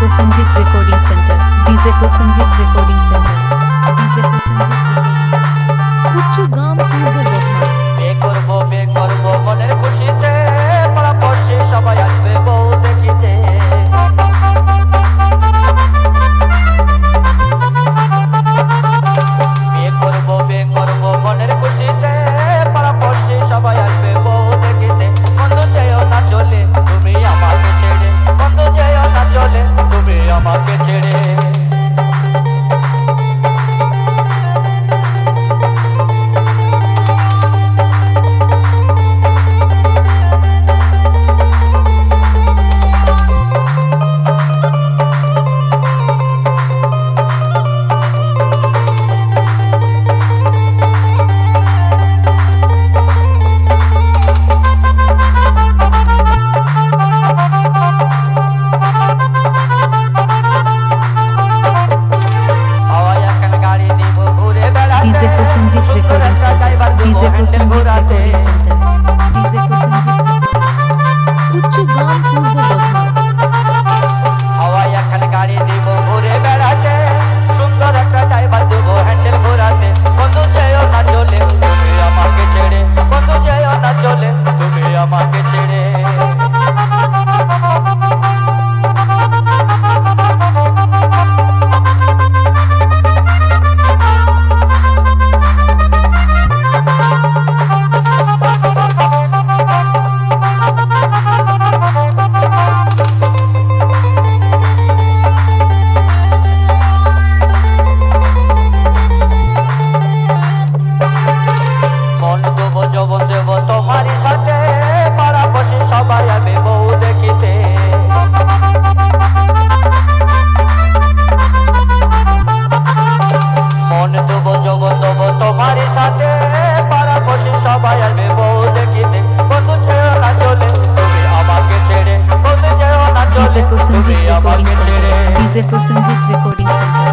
Prosenjit Recording Center. DJ Prosenjit Recording Center. DJ Prosenjit Recording Center. Uchchagram পূর্ব বর্ধমান। বে করবো মনের খুশিতে পাড়া পড়শি সবাই আসবে বউ দেখিতে। বে করবো মনের খুশিতে পাড়া পড়শি সবাই আসবে বউ দেখিতে। বন্ধু যেও না চলে তুমি আমাকে ছেড়ে, বন্ধু যেও না চলে তুমি আমাকে ছেড়ে। DJ Prosenjit Recording Center. DJ Prosenjit Recording Center. DJ Prosenjit Uchchagram পূর্ব বর্ধমান। হাওয়ায় এখন গাড়ি দিব ঘুরে বেড়াতে, সুন্দর একটা ড্রাইভার দেবো হ্যান্ডেল ঘোরাতে। বন্ধু যেও না চলে তুমি আমাকে ছেড়ে, বন্ধু যেও না চলে তুমি আমাকে ছেড়ে। যৌবন দেব তোমারই সাথে, পাড়া বসে সবাই আসবে বউ দেখিতে। মন দেব যৌবন দেব তোমারই সাথে, পাড়া বসে সবাই আসবে বউ দেখিতে। বন্ধু যেও না চলে তুমি আমাকে ছেড়ে, বন্ধু যেও না চলে DJ তুমি Prosenjit আমাকে Recording ছেড়ে। Center. DJ Prosenjit Recording Center.